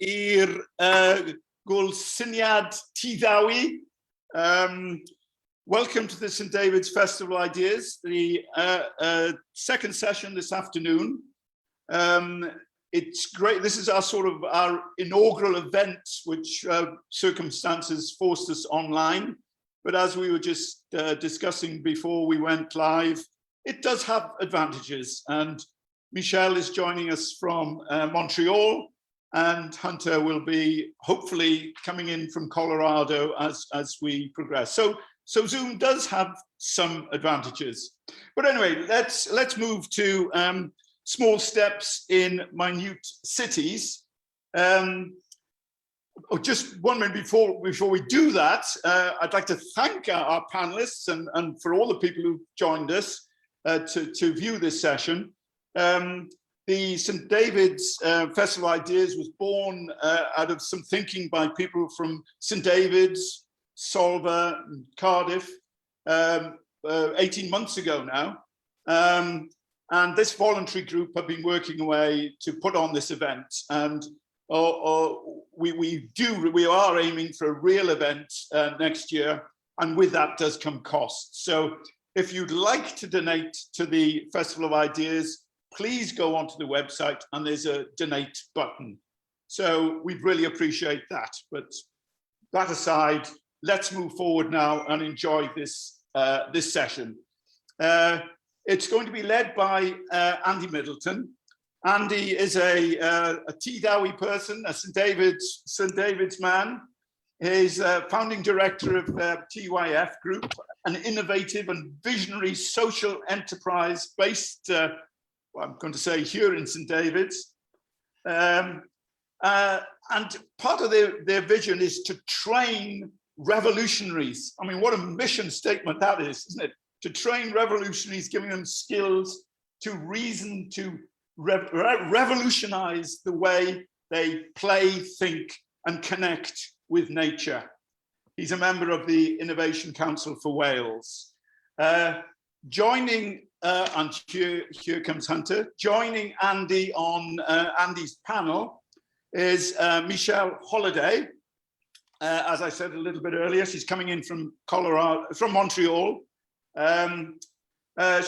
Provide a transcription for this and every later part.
i'r gwlsyniad Tiddawi. Welcome to the St David's Festival Ideas, the second session this afternoon. It's great. This is our inaugural event, which circumstances forced us online. But as we were just discussing before we went live, it does have advantages. And Michelle is joining us from Montreal, and Hunter will be hopefully coming in from Colorado as we progress. So Zoom does have some advantages. But anyway, let's move to small steps in minute cities. Just 1 minute before we do that, I'd like to thank our panelists and for all the people who joined us to view this session. The St David's Festival Ideas was born out of some thinking by people from St David's, Solva, and Cardiff 18 months ago now. And this voluntary group have been working away to put on this event, and we are aiming for a real event next year, and with that does come costs. So if you'd like to donate to the Festival of Ideas, please go onto the website and there's a donate button. So we'd really appreciate that. But that aside, let's move forward now and enjoy this this session. It's going to be led by Andy Middleton. Andy is a Tiddawi person, a St David's man. He's founding director of TYF Group, an innovative and visionary social enterprise based, well, I'm going to say here in St David's. And part of their vision is to train revolutionaries. I mean, what a mission statement that is, isn't it? To train revolutionaries, giving them skills to reason, to revolutionize the way they play, think, and connect with nature. He's a member of the Innovation Council for Wales. Joining, and here comes Hunter, joining Andy on Andy's panel is Michelle Holliday. As I said a little bit earlier, she's coming in from Montreal.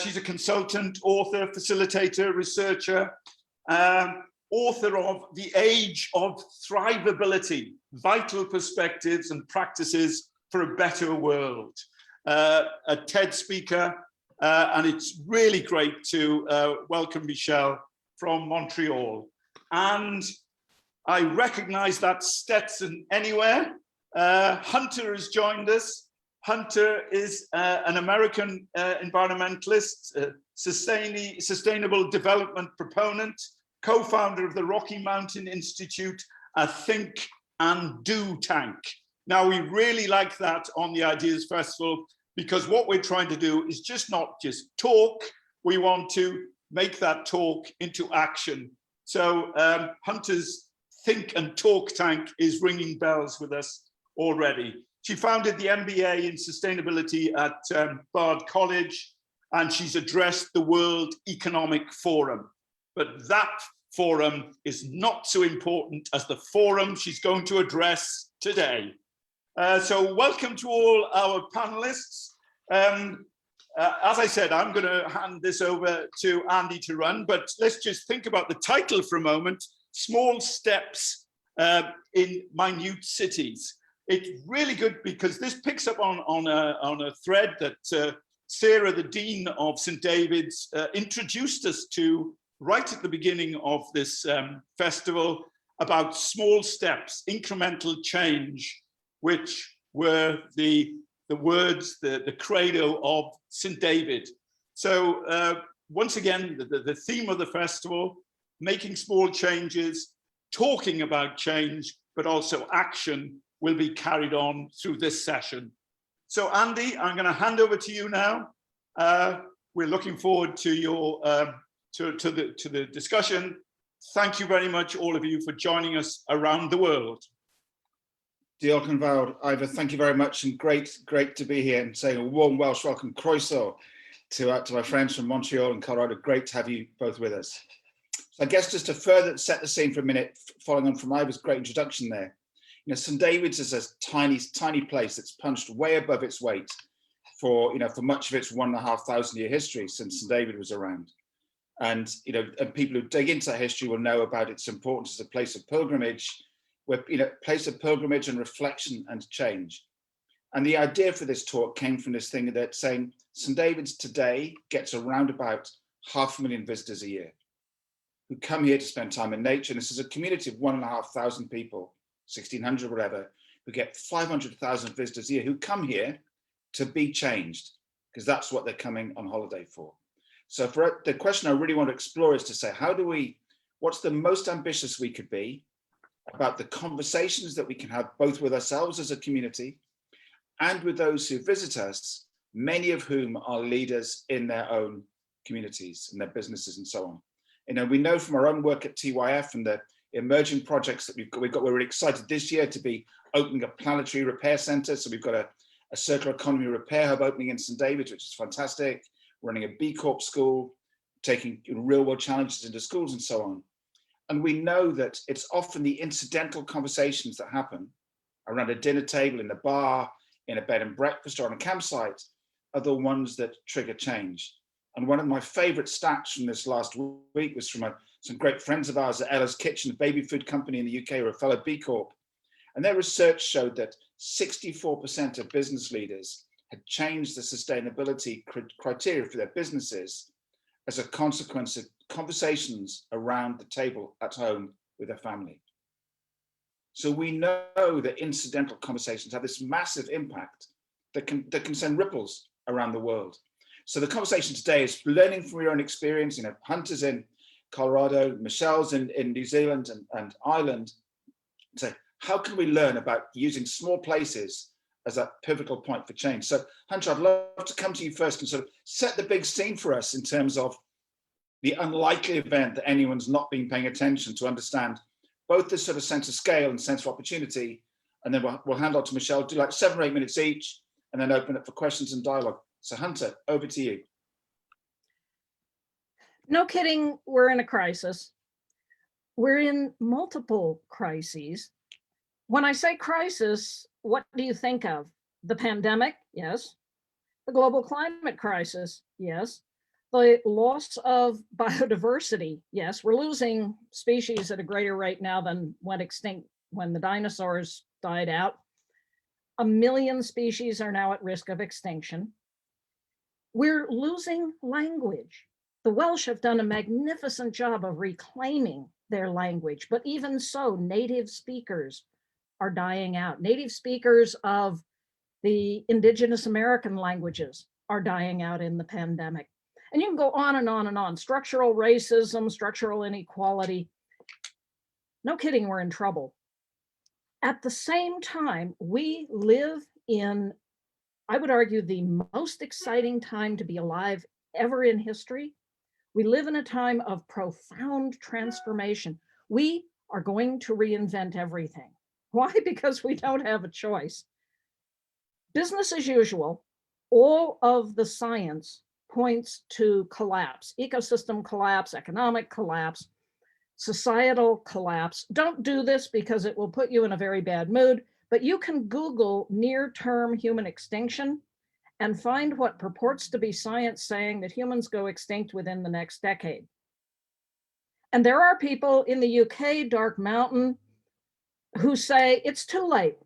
She's a consultant, author, facilitator, researcher, author of The Age of Thrivability, Vital Perspectives and Practices for a Better World, a TED speaker, and it's really great to welcome Michelle from Montreal. And I recognize that Stetson anywhere. Hunter has joined us. Hunter is an American environmentalist, sustainable development proponent, co-founder of the Rocky Mountain Institute, a think and do tank. Now, we really like that on the Ideas Festival, because what we're trying to do is not just talk, we want to make that talk into action. So Hunter's think and talk tank is ringing bells with us already. She founded the MBA in Sustainability at Bard College, and she's addressed the World Economic Forum. But that forum is not so important as the forum she's going to address today. So welcome to all our panelists. As I said, I'm going to hand this over to Andy to run, but let's just think about the title for a moment, Small Steps in Minute Cities. It's really good because this picks up on a thread that Sarah, the Dean of St David's, introduced us to right at the beginning of this festival about small steps, incremental change, which were the words, the credo of St David. So once again, the theme of the festival, making small changes, talking about change, but also action, will be carried on through this session. So Andy, I'm going to hand over to you now. We're looking forward to your to the discussion. Thank you very much, all of you, for joining us around the world. Diolch yn fawr, Ifor, thank you very much, and great to be here, and saying a warm Welsh welcome, croeso, to my friends from Montreal and Colorado. Great to have you both with us. So I guess just to further set the scene for a minute, following on from Ivor's great introduction there, St. David's is a tiny place that's punched way above its weight for much of its 1,500 year history since St. David was around. And and people who dig into that history will know about its importance as a place of pilgrimage, place of pilgrimage and reflection and change. And the idea for this talk came from this thing that saying St. David's today gets around about 500,000 visitors a year who come here to spend time in nature. And this is a community of 1,500 people, 1,600, whatever, who get 500,000 visitors a year who come here to be changed, because that's what they're coming on holiday for. So for the question I really want to explore is to say, what's the most ambitious we could be about the conversations that we can have both with ourselves as a community and with those who visit us, many of whom are leaders in their own communities and their businesses and so on. We know from our own work at TYF and the emerging projects that we're really excited this year to be opening a planetary repair center. So we've got a circular economy repair hub opening in St. David's, which is fantastic. Running a B Corp school, taking real world challenges into schools and so on. And we know that it's often the incidental conversations that happen around a dinner table, in a bar, in a bed and breakfast, or on a campsite are the ones that trigger change. And one of my favorite stats from this last week was from some great friends of ours at Ella's Kitchen, a baby food company in the UK, or a fellow B Corp. And their research showed that 64% of business leaders had changed the sustainability criteria for their businesses as a consequence of conversations around the table at home with their family. So we know that incidental conversations have this massive impact that can send ripples around the world. So the conversation today is learning from your own experience. Hunter's in Colorado, Michelle's in New Zealand and Ireland. So how can we learn about using small places as a pivotal point for change? So Hunter, I'd love to come to you first and sort of set the big scene for us in terms of the unlikely event that anyone's not been paying attention to understand both this sort of sense of scale and sense of opportunity. And then we'll hand on to Michelle, do like 7 or 8 minutes each, and then open up for questions and dialogue. So Hunter, over to you. No kidding, we're in a crisis. We're in multiple crises. When I say crisis, what do you think of? The pandemic? Yes. The global climate crisis? Yes. The loss of biodiversity? Yes. We're losing species at a greater rate now than went extinct when the dinosaurs died out. 1 million species are now at risk of extinction. We're losing language. The Welsh have done a magnificent job of reclaiming their language, but even so, native speakers are dying out. Native speakers of the indigenous American languages are dying out in the pandemic. And you can go on and on and on. Structural racism, structural inequality. No kidding, we're in trouble. At the same time, we live in, I would argue, the most exciting time to be alive ever in history. We live in a time of profound transformation. We are going to reinvent everything. Why? Because we don't have a choice. Business as usual, all of the science points to collapse, ecosystem collapse, economic collapse, societal collapse. Don't do this because it will put you in a very bad mood, but you can Google near-term human extinction and find what purports to be science saying that humans go extinct within the next decade. And there are people in the UK, Dark Mountain, who say it's too late,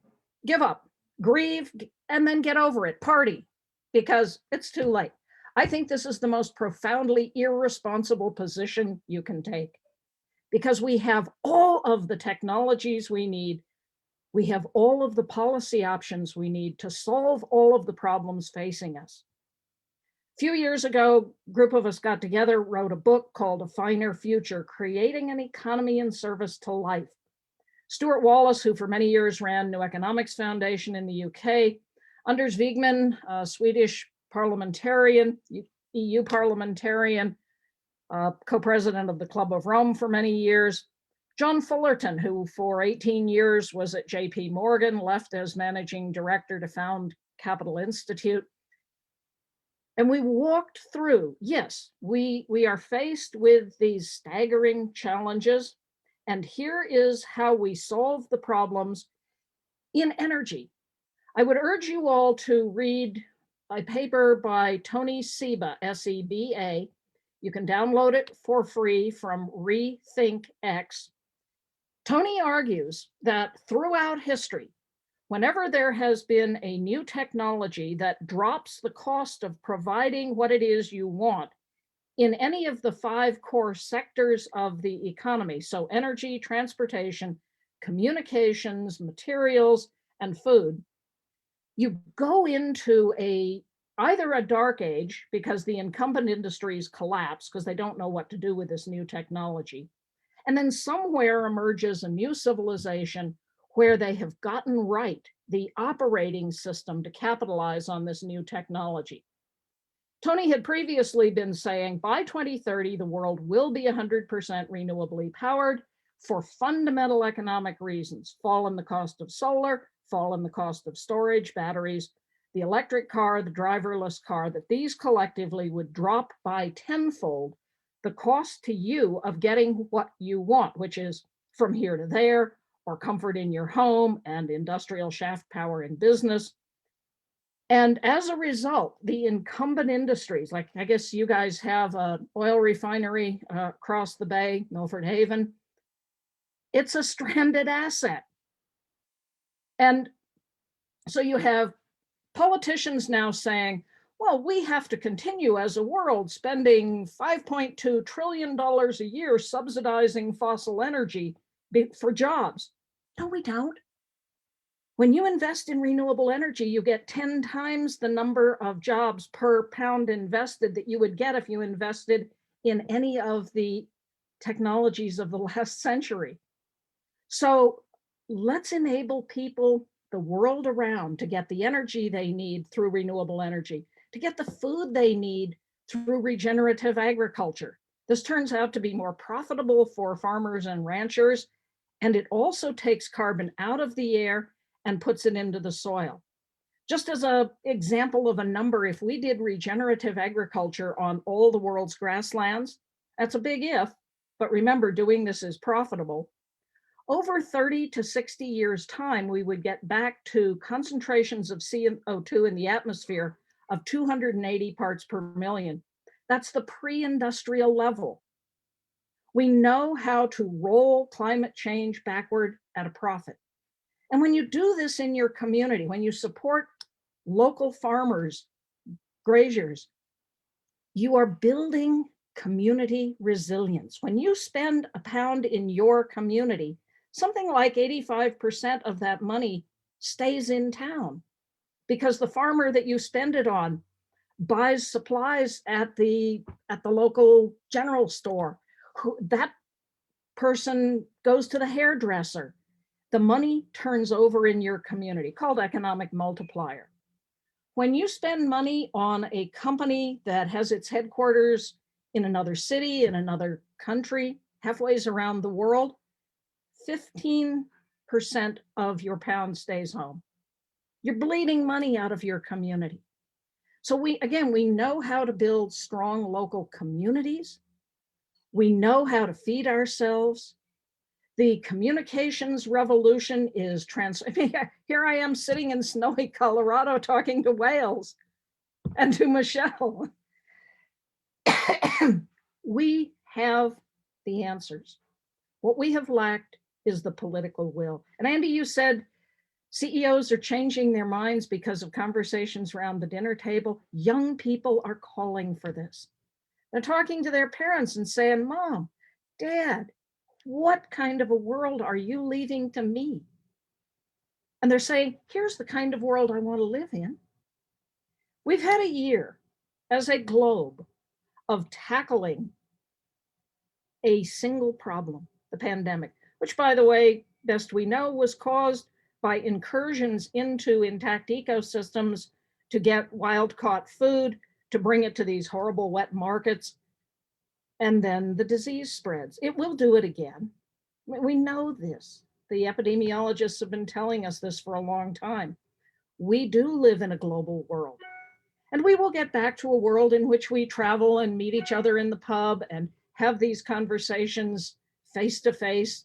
give up, grieve, and then get over it, party, because it's too late. I think this is the most profoundly irresponsible position you can take, because we have all of the technologies we need. We have all of the policy options we need to solve all of the problems facing us. A few years ago, a group of us got together, wrote a book called A Finer Future, Creating an Economy in Service to Life. Stuart Wallace, who for many years ran New Economics Foundation in the UK, Anders Wigman, a Swedish parliamentarian, EU parliamentarian, co-president of the Club of Rome for many years, John Fullerton, who for 18 years was at JP Morgan, left as managing director to found Capital Institute. And we walked through, yes, we are faced with these staggering challenges. And here is how we solve the problems in energy. I would urge you all to read a paper by Tony Seba, S-E-B-A. You can download it for free from RethinkX. Tony argues that throughout history, whenever there has been a new technology that drops the cost of providing what it is you want in any of the 5 core sectors of the economy, so energy, transportation, communications, materials, and food, you go into either a dark age because the incumbent industries collapse because they don't know what to do with this new technology. And then somewhere emerges a new civilization where they have gotten right the operating system to capitalize on this new technology. Tony had previously been saying by 2030, the world will be 100% renewably powered for fundamental economic reasons: fall in the cost of solar, fall in the cost of storage, batteries, the electric car, the driverless car, that these collectively would drop by tenfold the cost to you of getting what you want, which is from here to there, or comfort in your home and industrial shaft power in business. And as a result, the incumbent industries, like I guess you guys have an oil refinery across the bay, Milford Haven, it's a stranded asset. And so you have politicians now saying, well, we have to continue as a world spending $5.2 trillion a year subsidizing fossil energy for jobs. No, we don't. When you invest in renewable energy, you get 10 times the number of jobs per pound invested that you would get if you invested in any of the technologies of the last century. So let's enable people the world around to get the energy they need through renewable energy, to get the food they need through regenerative agriculture. This turns out to be more profitable for farmers and ranchers, and it also takes carbon out of the air and puts it into the soil. Just as an example of a number, if we did regenerative agriculture on all the world's grasslands, that's a big if, but remember, doing this is profitable. Over 30 to 60 years' time, we would get back to concentrations of CO2 in the atmosphere of 280 parts per million. That's the pre-industrial level. We know how to roll climate change backward at a profit. And when you do this in your community, when you support local farmers, graziers, you are building community resilience. When you spend a pound in your community, something like 85% of that money stays in town because the farmer that you spend it on buys supplies at the local general store. That person goes to the hairdresser. The money turns over in your community, called economic multiplier. When you spend money on a company that has its headquarters in another city, in another country, halfway around the world, 15% of your pound stays home. You're bleeding money out of your community. So we know how to build strong local communities. We know how to feed ourselves. The communications revolution is here I am sitting in snowy Colorado talking to whales and to Michelle. We have the answers. What we have lacked is the political will. And Andy, you said CEOs are changing their minds because of conversations around the dinner table. Young people are calling for this. They're talking to their parents and saying, Mom, Dad, what kind of a world are you leaving to me? And they're saying, here's the kind of world I want to live in. We've had a year as a globe of tackling a single problem, the pandemic, which, by the way, best we know, was caused by incursions into intact ecosystems to get wild-caught food, to bring it to these horrible wet markets, and then the disease spreads. It will do it again. We know this. The epidemiologists have been telling us this for a long time. We do live in a global world. And we will get back to a world in which we travel and meet each other in the pub and have these conversations face to face.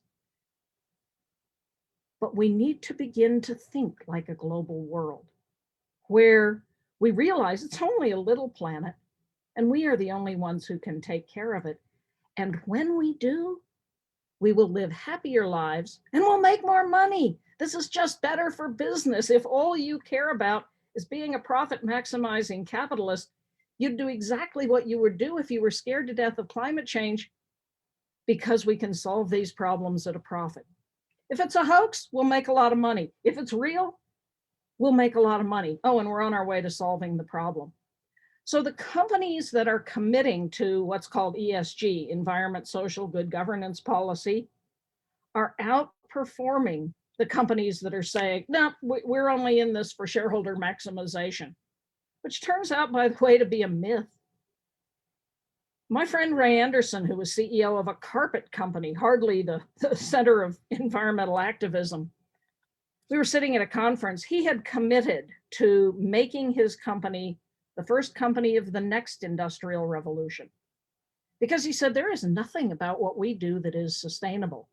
But we need to begin to think like a global world where we realize it's only a little planet and we are the only ones who can take care of it. And when we do, we will live happier lives and we'll make more money. This is just better for business. If all you care about is being a profit maximizing capitalist, you'd do exactly what you would do if you were scared to death of climate change, because we can solve these problems at a profit. If it's a hoax, we'll make a lot of money. If it's real, we'll make a lot of money. Oh, and we're on our way to solving the problem. So the companies that are committing to what's called ESG, environment, social, good governance policy, are outperforming the companies that are saying, no, we're only in this for shareholder maximization, which turns out, by the way, to be a myth. My friend Ray Anderson, who was CEO of a carpet company, hardly the center of environmental activism, we were sitting at a conference. He had committed to making his company the first company of the next industrial revolution, because he said, there is nothing about what we do that is sustainable.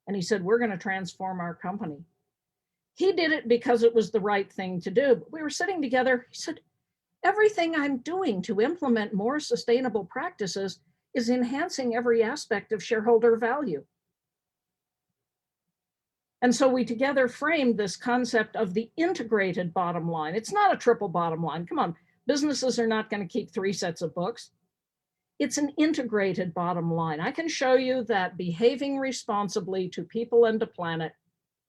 And he said, we're going to transform our company. He did it because it was the right thing to do. But we were sitting together. He said, everything I'm doing to implement more sustainable practices is enhancing every aspect of shareholder value. And so we together framed this concept of the integrated bottom line. It's not a triple bottom line. Come on, businesses are not going to keep 3 sets of books. It's an integrated bottom line. I can show you that behaving responsibly to people and to planet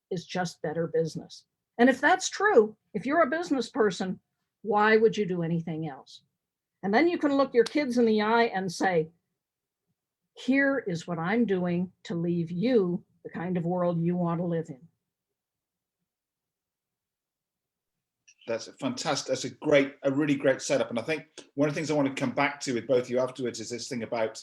is just better business. And if that's true, if you're a business person, why would you do anything else? And then you can look your kids in the eye and say, here is what I'm doing to leave you the kind of world you want to live in. That's a fantastic, that's a really great setup. And I think one of the things I want to come back to with both of you afterwards is this thing about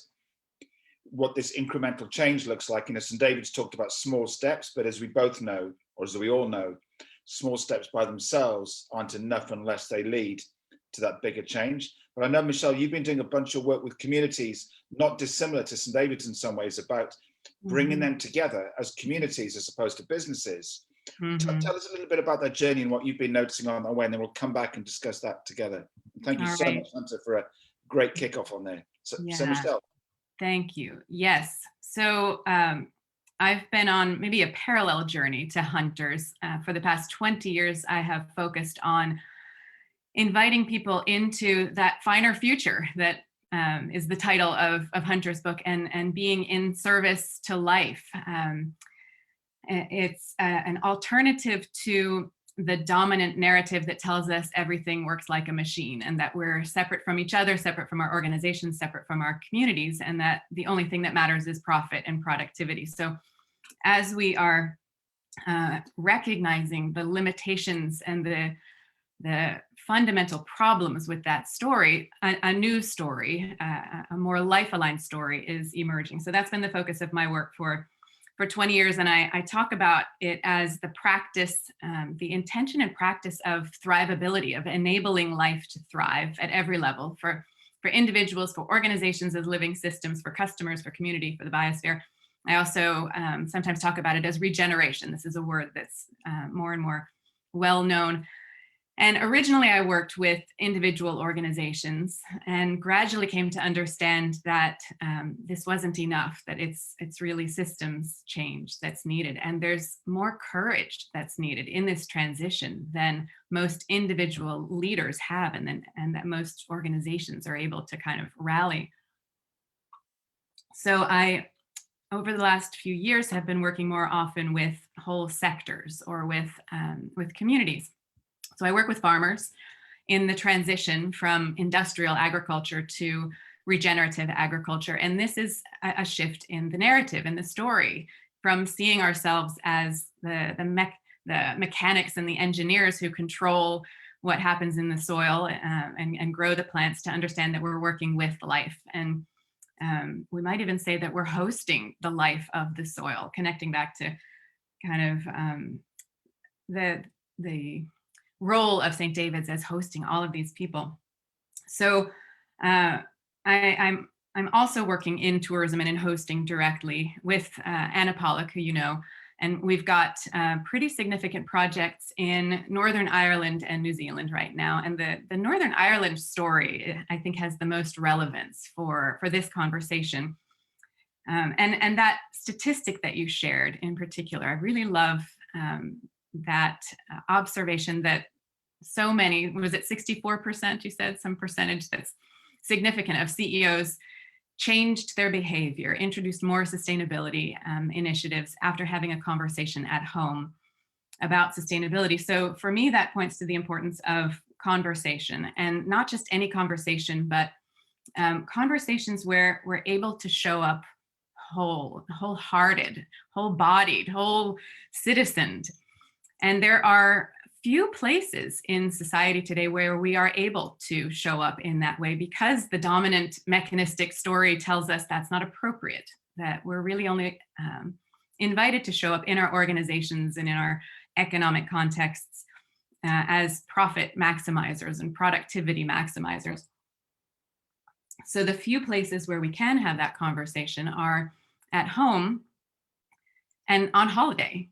what this incremental change looks like. You know, St. David's talked about small steps, but as we both know, or as we all know, small steps by themselves aren't enough unless they lead to that bigger change. But I know, Michelle, you've been doing a bunch of work with communities, not dissimilar to St. David's in some ways, about bringing them together as communities as opposed to businesses. Tell us a little bit about that journey and what you've been noticing on the way, and then we'll come back and discuss that together. Thank you so much, Hunter, for a great kickoff on there. So Michelle. Thank you. Yes. So I've been on maybe a parallel journey to Hunter's. For the past 20 years, I have focused on inviting people into that finer future that is the title of Hunter's book, and being in service to life. It's an alternative to the dominant narrative that tells us everything works like a machine, and that we're separate from each other, separate from our organizations, separate from our communities, and that the only thing that matters is profit and productivity. So as we are recognizing the limitations and the fundamental problems with that story, a new story, a more life-aligned story is emerging. So that's been the focus of my work for 20 years. And I talk about it as the practice, the intention and practice of thrivability, of enabling life to thrive at every level for individuals, for organizations as living systems, for customers, for community, for the biosphere. I also sometimes talk about it as regeneration. This is a word that's more and more well-known. And originally I worked with individual organizations and gradually came to understand that this wasn't enough, that it's really systems change that's needed. And there's more courage that's needed in this transition than most individual leaders have, and that most organizations are able to kind of rally. So I, over the last few years, have been working more often with whole sectors or with communities. So I work with farmers in the transition from industrial agriculture to regenerative agriculture. And this is a shift in the narrative and the story, from seeing ourselves as the mechanics and the engineers who control what happens in the soil and grow the plants, to understand that we're working with life. And we might even say that we're hosting the life of the soil, connecting back to kind of the role of St. David's as hosting all of these people. So I'm also working in tourism and in hosting directly with Anna Pollock, who you know, and we've got pretty significant projects in Northern Ireland and New Zealand right now. And the Northern Ireland story, I think, has the most relevance for this conversation. And that statistic that you shared in particular, I really love that observation that so many, was it 64%, you said, some percentage that's significant of CEOs changed their behavior, introduced more sustainability initiatives after having a conversation at home about sustainability. So for me, that points to the importance of conversation, and not just any conversation, but conversations where we're able to show up wholehearted, whole-bodied, whole citizened. And there are few places in society today where we are able to show up in that way, because the dominant mechanistic story tells us that's not appropriate, that we're really only invited to show up in our organizations and in our economic contexts as profit maximizers and productivity maximizers. So the few places where we can have that conversation are at home and on holiday,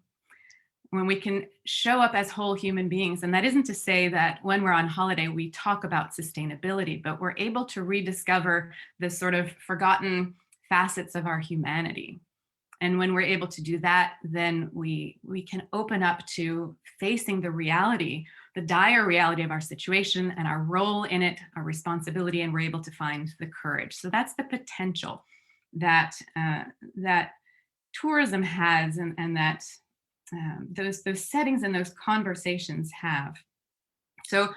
when we can show up as whole human beings. And that isn't to say that when we're on holiday, we talk about sustainability, but we're able to rediscover the sort of forgotten facets of our humanity. And when we're able to do that, then we can open up to facing the reality, the dire reality of our situation and our role in it, our responsibility, and we're able to find the courage. So that's the potential that that tourism has, and that those settings and those conversations have. So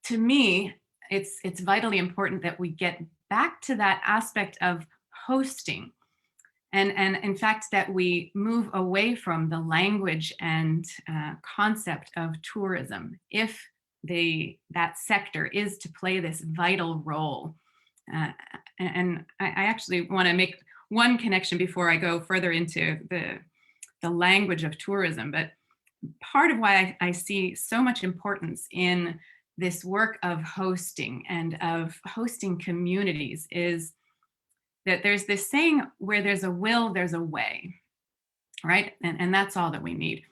to me, it's vitally important that we get back to that aspect of hosting, and in fact that we move away from the language and concept of tourism, if that sector is to play this vital role. And I actually want to make one connection before I go further into the language of tourism. But part of why I see so much importance in this work of hosting and of hosting communities is that there's this saying, where there's a will, there's a way, right? And that's all that we need.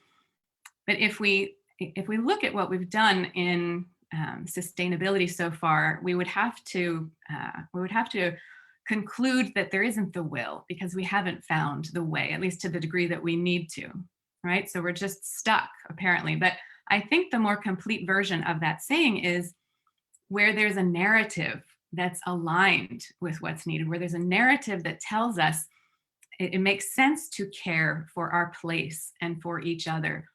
But if we look at what we've done in sustainability so far, we would have to conclude that there isn't the will, because we haven't found the way, at least to the degree that we need to, right? So we're just stuck, apparently. But I think the more complete version of that saying is where there's a narrative that's aligned with what's needed, where there's a narrative that tells us it makes sense to care for our place and for each other,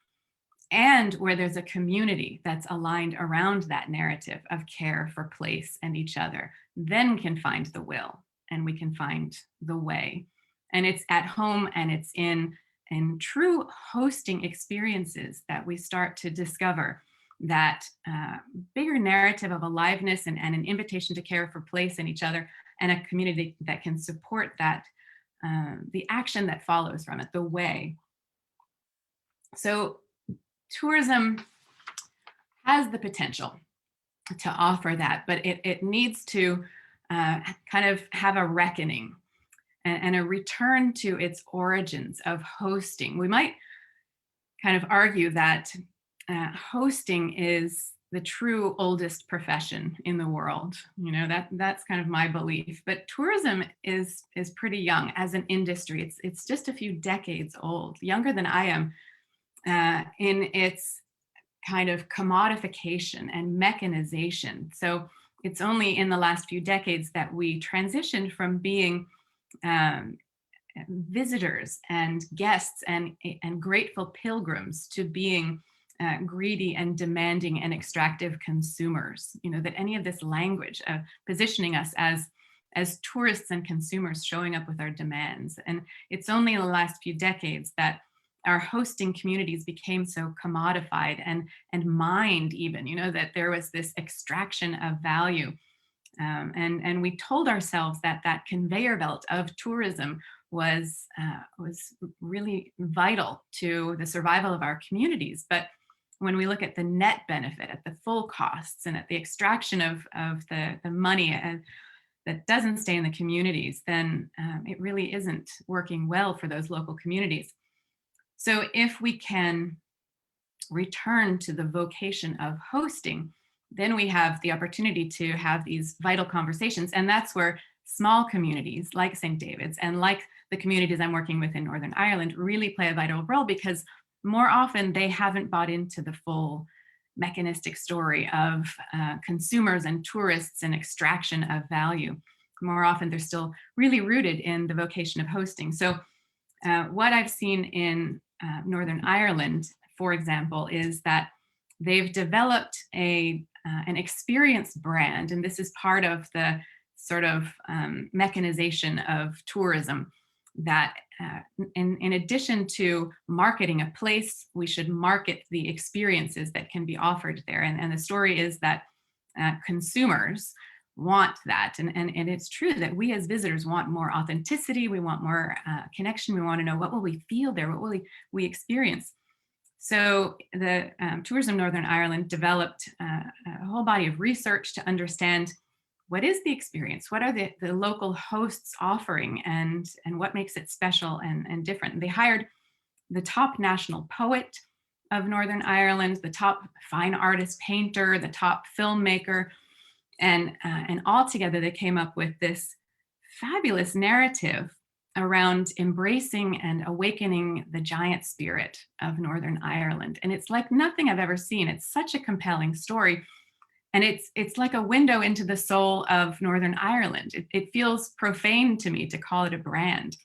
and where there's a community that's aligned around that narrative of care for place and each other, then can find the will and we can find the way. And it's at home and it's in true hosting experiences that we start to discover that bigger narrative of aliveness and an invitation to care for place and each other, and a community that can support that, the action that follows from it, the way. So tourism has the potential to offer that, but it needs to kind of have a reckoning and a return to its origins of hosting. We might kind of argue that hosting is the true oldest profession in the world. You know, that's kind of my belief. But tourism is pretty young as an industry. It's just a few decades old, younger than I am, in its kind of commodification and mechanization. So it's only in the last few decades that we transitioned from being visitors and guests and grateful pilgrims to being greedy and demanding and extractive consumers. You know, that any of this language of positioning us as tourists and consumers showing up with our demands. And it's only in the last few decades that our hosting communities became so commodified and mined, even, you know, that there was this extraction of value. And we told ourselves that conveyor belt of tourism was really vital to the survival of our communities. But when we look at the net benefit, at the full costs, and at the extraction of the money that doesn't stay in the communities, then it really isn't working well for those local communities. So if we can return to the vocation of hosting, then we have the opportunity to have these vital conversations. And that's where small communities like St. David's and like the communities I'm working with in Northern Ireland really play a vital role, because more often they haven't bought into the full mechanistic story of consumers and tourists and extraction of value. More often they're still really rooted in the vocation of hosting. So what I've seen in Northern Ireland, for example, is that they've developed an experience brand, and this is part of the sort of mechanization of tourism, that in addition to marketing a place, we should market the experiences that can be offered there. And the story is that consumers want that. And it's true that we as visitors want more authenticity, we want more connection, we want to know, what will we feel there, what will we experience? So the Tourism Northern Ireland developed a whole body of research to understand, what is the experience? What are the local hosts offering, and what makes it special and different? And they hired the top national poet of Northern Ireland, the top fine artist painter, the top filmmaker, and all together they came up with this fabulous narrative around embracing and awakening the giant spirit of Northern Ireland. And it's like nothing I've ever seen. It's such a compelling story. And it's like a window into the soul of Northern Ireland. It feels profane to me to call it a brand.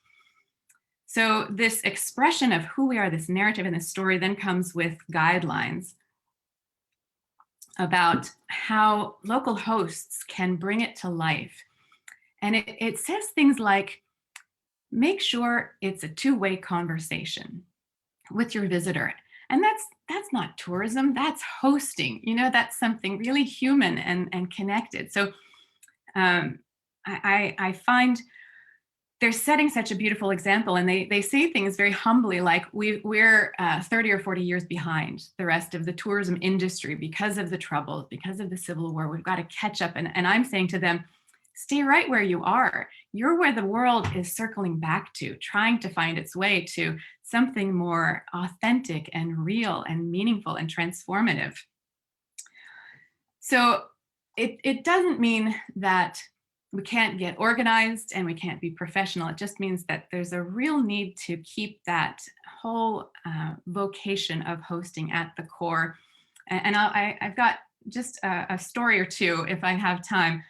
So this expression of who we are, this narrative and this story, then comes with guidelines about how local hosts can bring it to life. And it says things like, make sure it's a two-way conversation with your visitor. And that's not tourism, that's hosting. That's something really human and connected. So I find they're setting such a beautiful example, and they say things very humbly, like we're 30 or 40 years behind the rest of the tourism industry because of the Troubles, because of the Civil War. We've got to catch up. And I'm saying to them, stay right where you are. You're where the world is circling back to, trying to find its way to something more authentic and real and meaningful and transformative. So it doesn't mean that we can't get organized and we can't be professional. It just means that there's a real need to keep that whole vocation of hosting at the core. And I've got just a story or two, if I have time,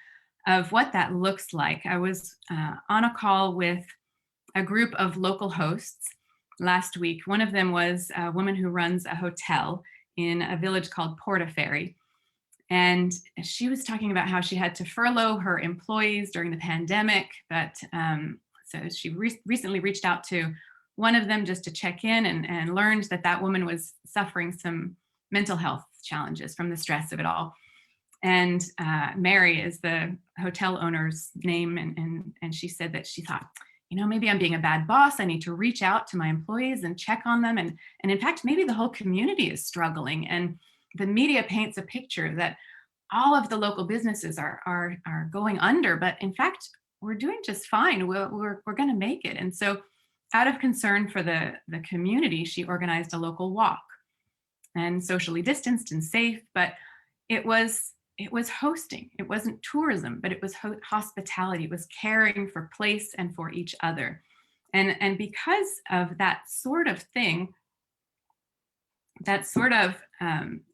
of what that looks like. I was on a call with a group of local hosts last week. One of them was a woman who runs a hotel in a village called Portaferry. And she was talking about how she had to furlough her employees during the pandemic. But so she recently reached out to one of them just to check in, and learned that woman was suffering some mental health challenges from the stress of it all. And Mary is the hotel owner's name. And she said that she thought, maybe I'm being a bad boss. I need to reach out to my employees and check on them. And in fact, maybe the whole community is struggling. And the media paints a picture that all of the local businesses are going under. But in fact, we're doing just fine. We're going to make it. And so out of concern for the community, she organized a local walk, and socially distanced and safe. But it was hosting. It wasn't tourism, but it was hospitality. It was caring for place and for each other. And because of that sort of thing, that sort of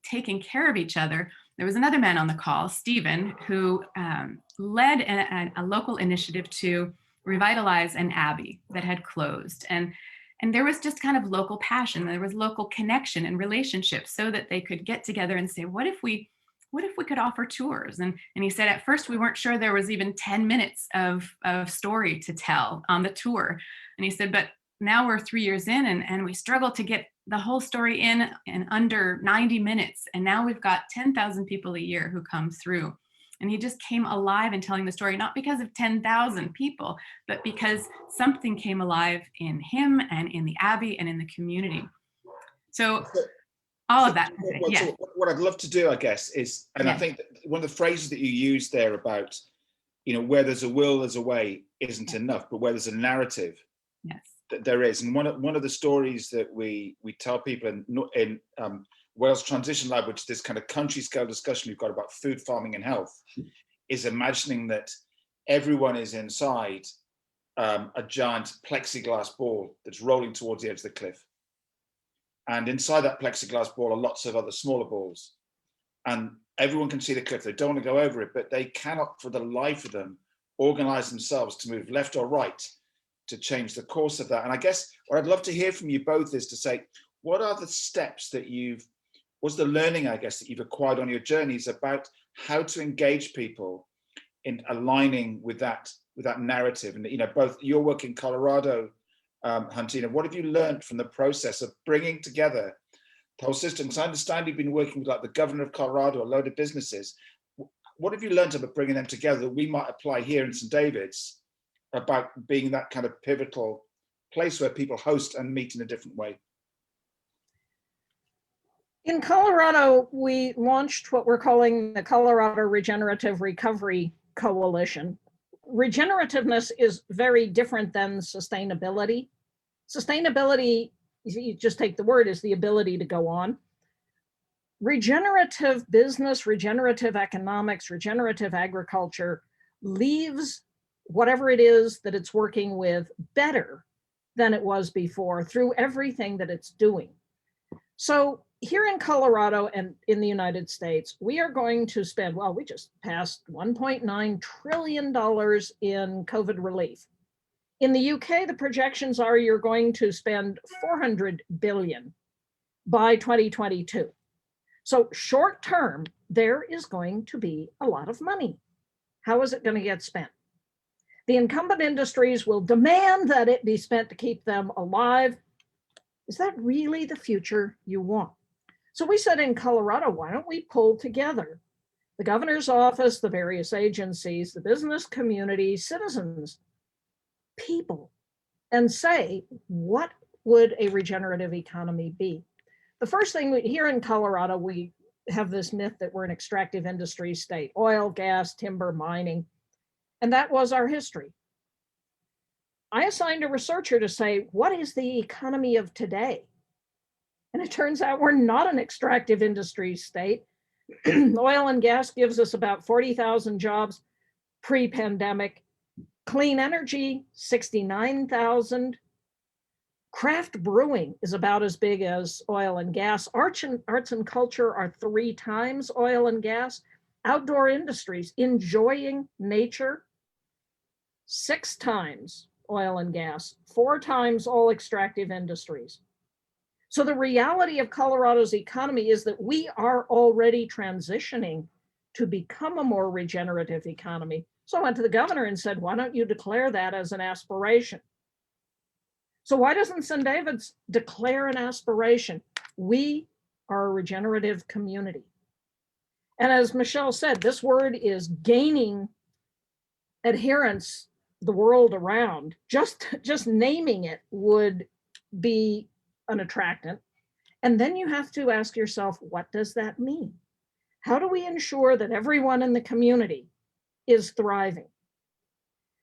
taking care of each other, there was another man on the call, Stephen, who led a local initiative to revitalize an abbey that had closed. And there was just kind of local passion. There was local connection and relationships, so that they could get together and say, what if we could offer tours? And he said, at first we weren't sure there was even 10 minutes of story to tell on the tour. And he said, but now we're 3 years in, and we struggle to get the whole story in under 90 minutes. And now we've got 10,000 people a year who come through. And he just came alive in telling the story, not because of 10,000 people, but because something came alive in him and in the abbey and in the community. So all So of that to say, yes. so what I'd love to do, I guess, is, and I Yes. think that one of the phrases that you used there about, where there's a will, there's a way isn't enough, but where there's a narrative, Yes. that there is. And one of the stories that we tell people in Wales Transition Lab, which is this kind of country scale discussion we've got about food, farming and health, is imagining that everyone is inside a giant plexiglass ball that's rolling towards the edge of the cliff. And inside that plexiglass ball are lots of other smaller balls. And everyone can see the cliff. They don't want to go over it, but they cannot for the life of them organize themselves to move left or right to change the course of that. And I guess what I'd love to hear from you both is to say, what are the steps that what's the learning, I guess, that you've acquired on your journeys about how to engage people in aligning with that narrative? And both your work in Colorado, Hunter, what have you learned from the process of bringing together the whole system? Because I understand you've been working with like the governor of Colorado, a load of businesses. What have you learned about bringing them together that we might apply here in St. David's about being that kind of pivotal place where people host and meet in a different way? In Colorado, we launched what we're calling the Colorado Regenerative Recovery Coalition. Regenerativeness is very different than sustainability. Sustainability, you just take the word, is the ability to go on. Regenerative business, regenerative economics, regenerative agriculture leaves whatever it is that it's working with better than it was before through everything that it's doing. So here in Colorado and in the United States, we are going to spend, well, we just passed $1.9 trillion in COVID relief. In the UK, the projections are you're going to spend 400 billion by 2022. So short term, there is going to be a lot of money. How is it going to get spent? The incumbent industries will demand that it be spent to keep them alive. Is that really the future you want? So we said in Colorado, why don't we pull together the governor's office, the various agencies, the business community, citizens, people, and say, what would a regenerative economy be? The first thing, here in Colorado, we have this myth that we're an extractive industry state, oil, gas, timber, mining, and that was our history. I assigned a researcher to say, what is the economy of today? And it turns out we're not an extractive industry state. Oil and gas gives us about 40,000 jobs pre-pandemic. Clean energy, 69,000. Craft brewing is about as big as oil and gas. Arts and culture are 3 times oil and gas. Outdoor industries, enjoying nature, 6 times oil and gas, 4 times all extractive industries. So the reality of Colorado's economy is that we are already transitioning to become a more regenerative economy. So I went to the governor and said, why don't you declare that as an aspiration? So why doesn't St. David's declare an aspiration? We are a regenerative community. And as Michelle said, this word is gaining adherence the world around. Just naming it would be an attractant. And then you have to ask yourself, what does that mean? How do we ensure that everyone in the community is thriving?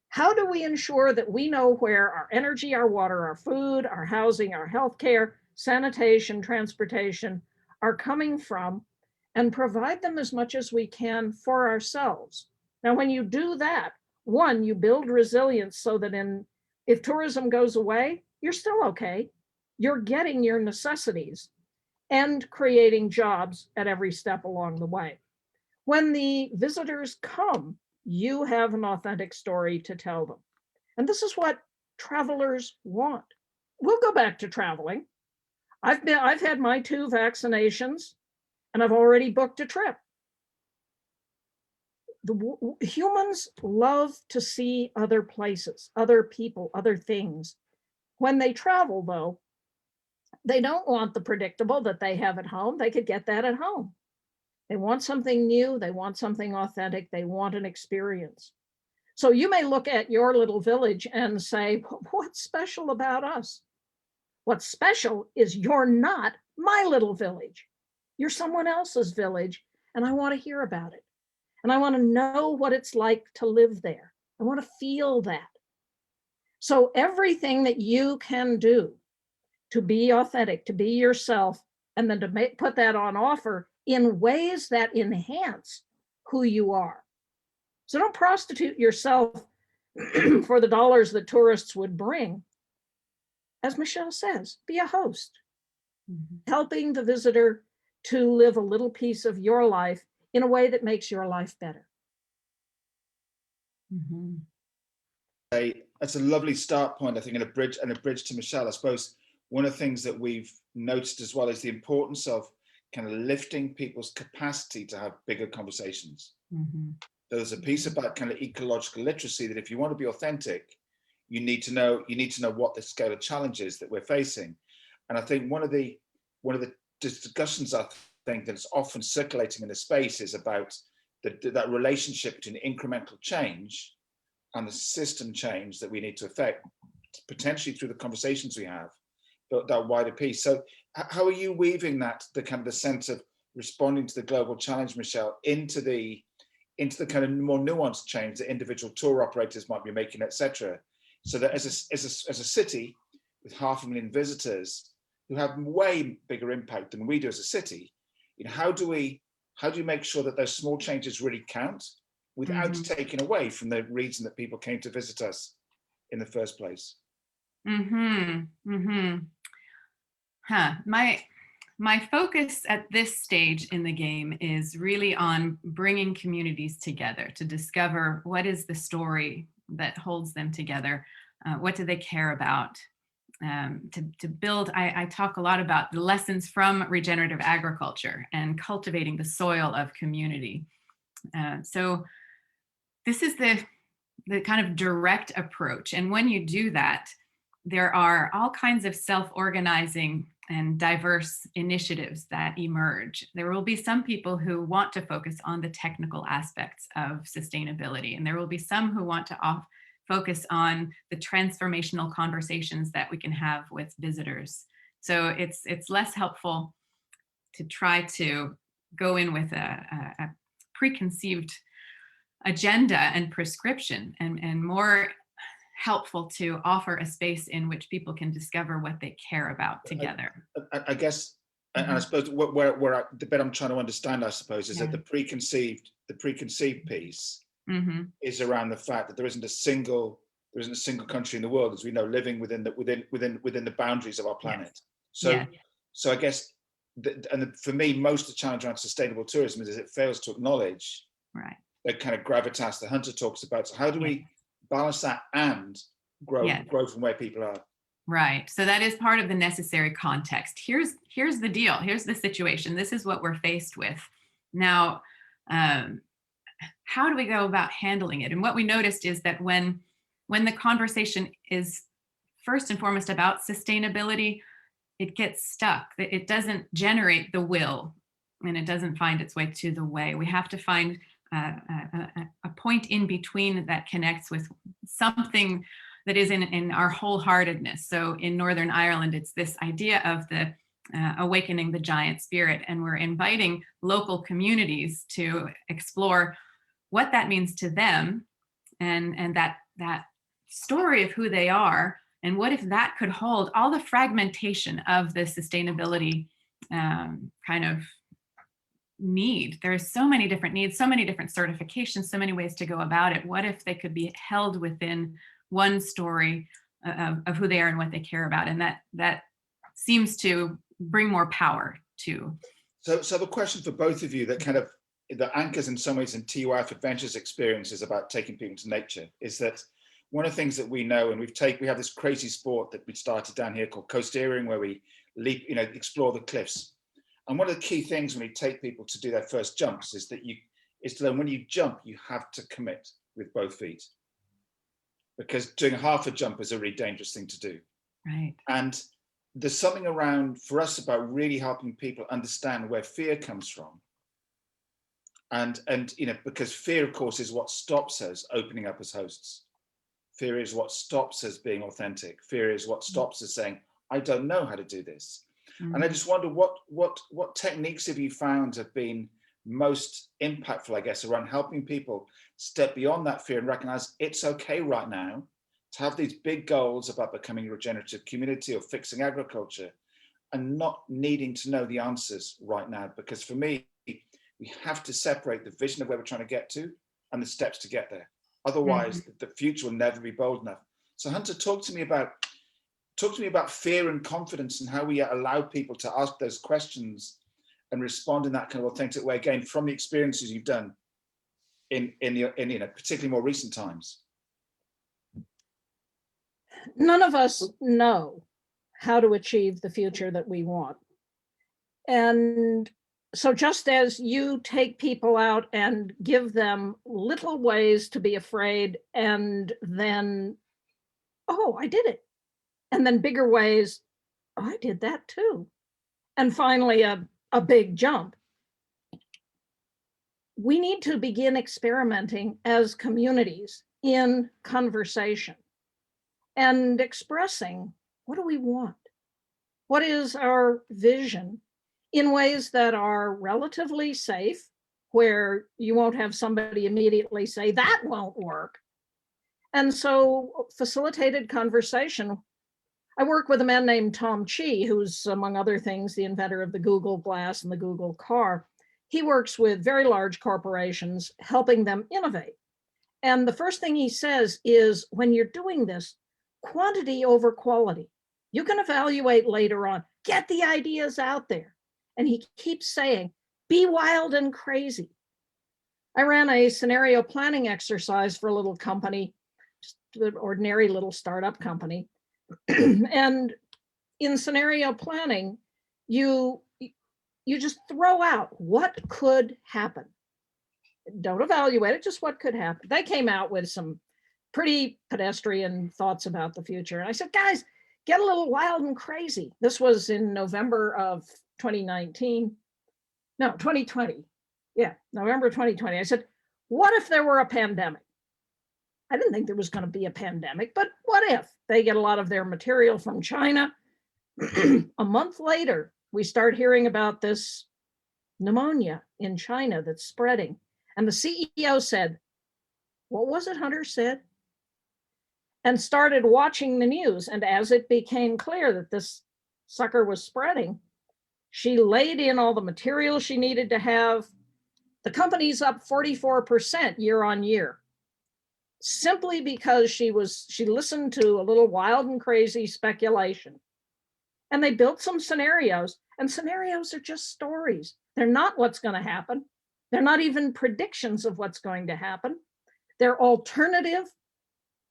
How do we ensure that we know where our energy, our water, our food, our housing, our healthcare, sanitation, transportation are coming from, and provide them as much as we can for ourselves? Now, when you do that, one, you build resilience so that if tourism goes away, you're still okay. You're getting your necessities and creating jobs at every step along the way. When the visitors come, you have an authentic story to tell them. And this is what travelers want. We'll go back to traveling. I've had my 2 vaccinations and I've already booked a trip. Humans love to see other places, other people, other things. When they travel, though, they don't want the predictable that they have at home. They could get that at home. They want something new. They want something authentic. They want an experience. So you may look at your little village and say, what's special about us? What's special is you're not my little village. You're someone else's village, and I want to hear about it. And I want to know what it's like to live there. I want to feel that. So everything that you can do to be authentic, to be yourself, and then to put that on offer in ways that enhance who you are. So don't prostitute yourself for the dollars that tourists would bring. As Michelle says, be a host, helping the visitor to live a little piece of your life in a way that makes your life better. That's a lovely start point, I think, and a bridge to Michelle. I suppose one of the things that we've noticed as well is the importance of kind of lifting people's capacity to have bigger conversations. There's a piece about kind of ecological literacy that if you want to be authentic, you need to know what the scale of challenges that we're facing. And I think one of the discussions I think that's often circulating in the space is about that relationship between incremental change and the system change that we need to affect, potentially through the conversations we have, but that wider piece. So how are you weaving the kind of the sense of responding to the global challenge, Michelle, into the kind of more nuanced change that individual tour operators might be making, etc., so that as a city with 500,000 visitors who have way bigger impact than we do as a city, how do you make sure that those small changes really count without taking away from the reason that people came to visit us in the first place? My focus at this stage in the game is really on bringing communities together to discover what is the story that holds them together, what do they care about, to build. I talk a lot about the lessons from regenerative agriculture and cultivating the soil of community. So this is the kind of direct approach. And when you do that, there are all kinds of self-organizing and diverse initiatives that emerge. There will be some people who want to focus on the technical aspects of sustainability, and there will be some who want to focus on the transformational conversations that we can have with visitors. So it's less helpful to try to go in with a preconceived agenda and prescription, and more helpful to offer a space in which people can discover what they care about together. I guess, and I suppose the bit I'm trying to understand, I suppose, is that the preconceived piece is around the fact that there isn't a single country in the world, as we know, living within the boundaries of our planet. So I guess, for me, most of the challenge around sustainable tourism is it fails to acknowledge the kind of gravitas that Hunter talks about. So how do we balance that and grow from where people are? Right. So that is part of the necessary context. Here's the deal. Here's the situation. This is what we're faced with. Now, how do we go about handling it? And what we noticed is that when the conversation is first and foremost about sustainability, it gets stuck. It doesn't generate the will, and it doesn't find its way to the way. We have to find a point in between that connects with something that is in our wholeheartedness. So in Northern Ireland, it's this idea of the awakening the giant spirit, and we're inviting local communities to explore what that means to them, and that story of who they are, and what if that could hold all the fragmentation of the sustainability kind of need. There's so many different needs, so many different certifications, so many ways to go about it. What if they could be held within one story of who they are and what they care about? And that seems to bring more power to. So the question for both of you that anchors in some ways in TYF Adventures experiences about taking people to nature is that one of the things that we know, and we have this crazy sport that we started down here called coasteering, where we leap, explore the cliffs. And one of the key things when we take people to do their first jumps is to learn when you jump, you have to commit with both feet, because doing half a jump is a really dangerous thing to do. Right. And there's something around for us about really helping people understand where fear comes from. And because fear, of course, is what stops us opening up as hosts. Fear is what stops us being authentic. Fear is what stops us saying, I don't know how to do this. And I just wonder what techniques have you found have been most impactful, I guess, around helping people step beyond that fear and recognize it's okay right now to have these big goals about becoming a regenerative community or fixing agriculture, and not needing to know the answers right now. Because for me, we have to separate the vision of where we're trying to get to and the steps to get there. Otherwise, the future will never be bold enough. So Hunter, talk to me about fear and confidence and how we allow people to ask those questions and respond in that kind of authentic way, again, from the experiences you've done in particularly more recent times. None of us know how to achieve the future that we want. And so just as you take people out and give them little ways to be afraid, and then, oh, I did it. And then bigger ways, oh, I did that too. And finally, a big jump. We need to begin experimenting as communities in conversation and expressing, what do we want? What is our vision, in ways that are relatively safe, where you won't have somebody immediately say, that won't work. And so facilitated conversation. I work with a man named Tom Chi, who's, among other things, the inventor of the Google Glass and the Google car. He works with very large corporations, helping them innovate. And the first thing he says is, when you're doing this, quantity over quality. You can evaluate later on, get the ideas out there. And he keeps saying, be wild and crazy. I ran a scenario planning exercise for a little company, just an ordinary little startup company. And in scenario planning, you just throw out what could happen. Don't evaluate it, just what could happen. They came out with some pretty pedestrian thoughts about the future. And I said, guys, get a little wild and crazy. This was in November of 2019. No, 2020. Yeah, November 2020. I said, what if there were a pandemic? I didn't think there was going to be a pandemic, but what if? They get a lot of their material from China. A month later, we start hearing about this pneumonia in China that's spreading. And the CEO said, what was it Hunter said? And started watching the news. And as it became clear that this sucker was spreading, she laid in all the material she needed to have. The company's up 44% year on year, simply because she listened to a little wild and crazy speculation. And they built some scenarios, and scenarios are just stories. They're not what's going to happen. They're not even predictions of what's going to happen. They're alternative,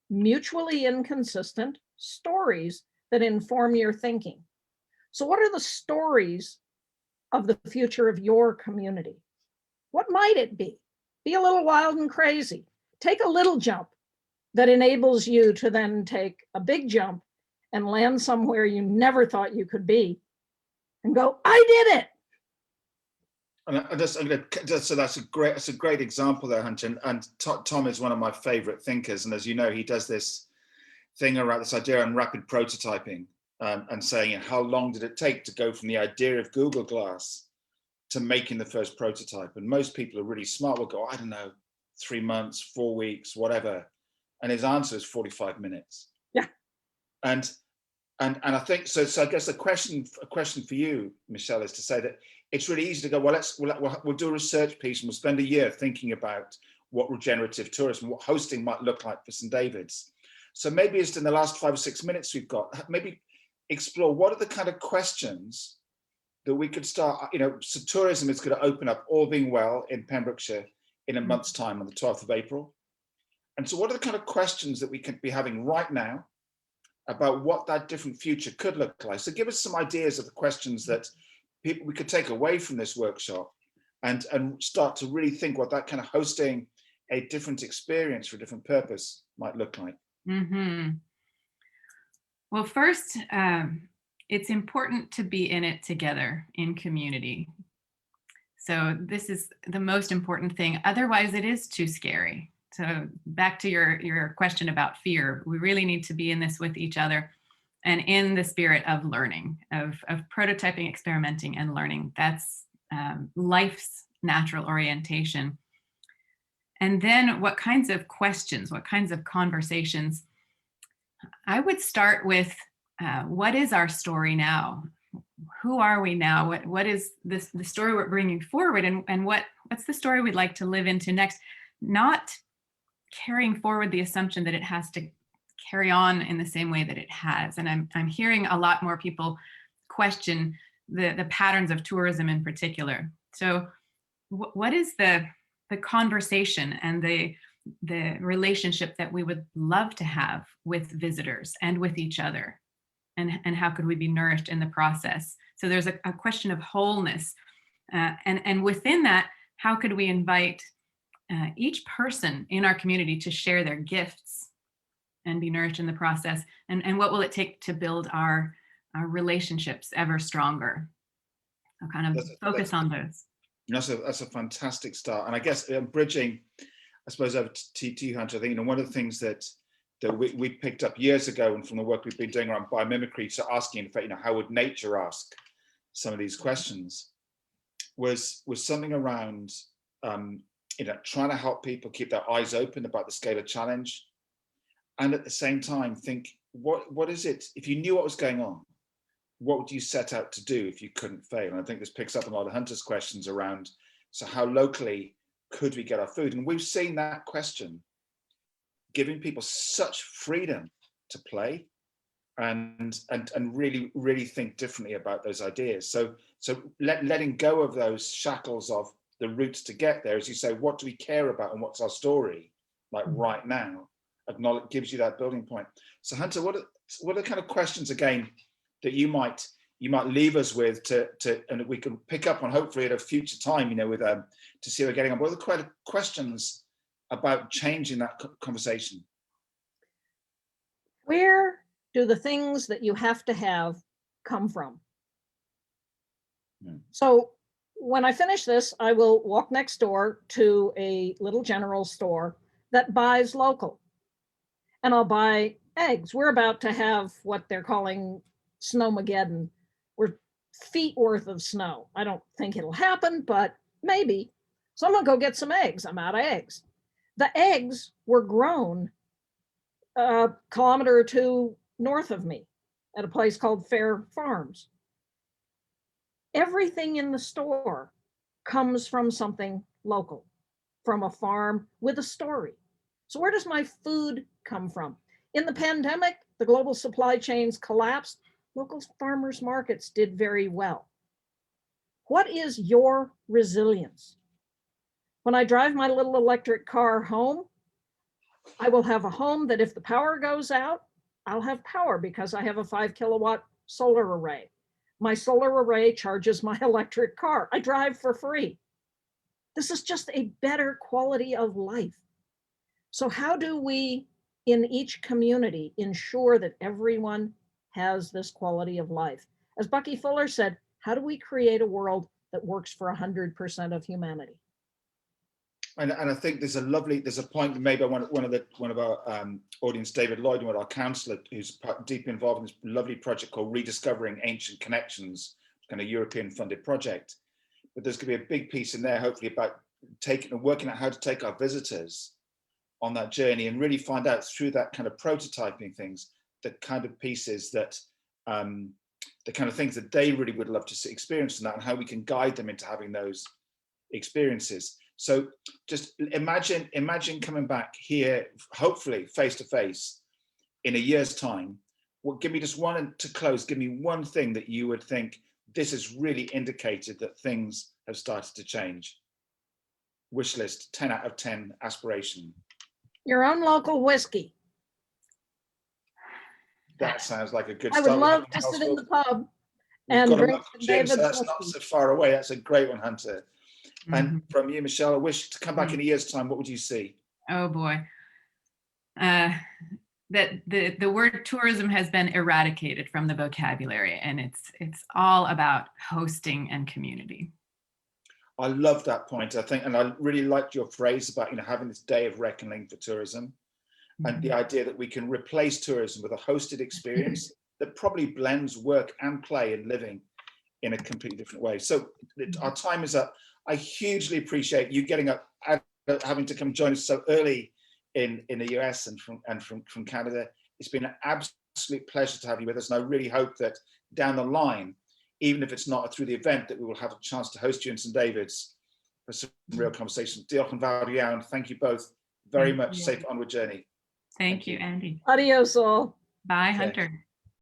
mutually inconsistent stories that inform your thinking. So what are the stories of the future of your community? What might it be? Be a little wild and crazy. Take a little jump that enables you to then take a big jump and land somewhere you never thought you could be and go, I did it. So that's a great example there, Hunter. And Tom is one of my favorite thinkers. And as you know, he does this thing around this idea on rapid prototyping, and saying, how long did it take to go from the idea of Google Glass to making the first prototype? And most people are really smart will go, I don't know, 3 months, 4 weeks, whatever. And his answer is 45 minutes. Yeah. And I think so. I guess a question for you, Michelle, is to say that it's really easy to go, well, we'll do a research piece and we'll spend a year thinking about what regenerative tourism, what hosting might look like for St. David's. So maybe just in the last 5 or 6 minutes we've got, maybe explore what are the kind of questions that we could start, so tourism is going to open up, all being well, in Pembrokeshire in a month's time on the 12th of April. And so what are the kind of questions that we could be having right now about what that different future could look like? So give us some ideas of the questions that we could take away from this workshop and start to really think what that kind of hosting a different experience for a different purpose might look like. Mm-hmm. Well, first, it's important to be in it together in community. So this is the most important thing. Otherwise, it is too scary. So back to your question about fear, we really need to be in this with each other. and in the spirit of learning, of prototyping, experimenting, and learning. That's life's natural orientation. And then what kinds of questions, what kinds of conversations? I would start with, what is our story now? Who are we now? What is the story we're bringing forward, and what's the story we'd like to live into next? Not carrying forward the assumption that it has to carry on in the same way that it has. And I'm hearing a lot more people question the patterns of tourism in particular. So what is the conversation and the relationship that we would love to have with visitors and with each other? And how could we be nourished in the process? So there's a question of wholeness. And within that, how could we invite each person in our community to share their gifts and be nourished in the process? And what will it take to build our relationships ever stronger? So kind of focus on those. That's a fantastic start. And I guess bridging, I suppose, over to you, Hunter, I think, one of the things that we picked up years ago, and from the work we've been doing around biomimicry, so asking, in fact, how would nature ask some of these questions, was something around, trying to help people keep their eyes open about the scale of challenge, and at the same time think, what is it, if you knew what was going on, what would you set out to do if you couldn't fail? And I think this picks up a lot of Hunter's questions around, so how locally could we get our food? And we've seen that question giving people such freedom to play and really, really think differently about those ideas. So letting go of those shackles of the routes to get there, as you say, what do we care about and what's our story like right now? Acknowledge, gives you that building point. So Hunter, what are the kind of questions again that you might leave us with to and we can pick up on hopefully at a future time, with to see how we're getting on? What are the kind of questions about changing that conversation? Where do the things that you have to have come from? So when I finish this, I will walk next door to a little general store that buys local, and I'll buy eggs. We're about to have what they're calling Snowmageddon. We're feet worth of snow. I don't think it'll happen, but maybe. So I'm gonna go get some eggs. I'm out of eggs. The eggs were grown a kilometer or two north of me at a place called Fair Farms. Everything in the store comes from something local, from a farm with a story. So where does my food come from? In the pandemic, the global supply chains collapsed. Local farmers markets did very well. What is your resilience? When I drive my little electric car home, I will have a home that if the power goes out, I'll have power because I have a 5 kilowatt solar array. My solar array charges my electric car. I drive for free. This is just a better quality of life. So how do we, in each community, ensure that everyone has this quality of life? As Bucky Fuller said, how do we create a world that works for 100% of humanity? And I think there's a point maybe one of our audience, David Lloyd, one of our counsellor, who's deeply involved in this lovely project called Rediscovering Ancient Connections, kind of European funded project. But there's going to be a big piece in there, hopefully, about taking and working out how to take our visitors on that journey and really find out through that kind of prototyping things, the kind of pieces that, the kind of things that they really would love to experience in that, and how we can guide them into having those experiences. So just imagine coming back here, hopefully face to face in a year's time. Well, give me just one to close. Give me one thing that you would think this has really indicated that things have started to change. Wish list, 10 out of 10 aspiration. Your own local whiskey. That sounds like a good I start. would love to sit in the pub and drink James, David's that's not so far away. That's a great one, Hunter. And from you, Michelle, I wish to come back in a year's time. What would you see? Oh boy, that the word tourism has been eradicated from the vocabulary, and it's all about hosting and community. I love that point. I think, and I really liked your phrase about having this day of reckoning for tourism, and the idea that we can replace tourism with a hosted experience that probably blends work and play and living in a completely different way. So our time is up. I hugely appreciate you getting up and having to come join us so early in the US and from Canada. It's been an absolute pleasure to have you with us, and I really hope that down the line, even if it's not through the event, that we will have a chance to host you in St David's for some real conversations. Diolch yn fawr iawn. Thank you both very much. Safe onward journey. Thank you, Andy. Adios all. Bye, Okay. Hunter.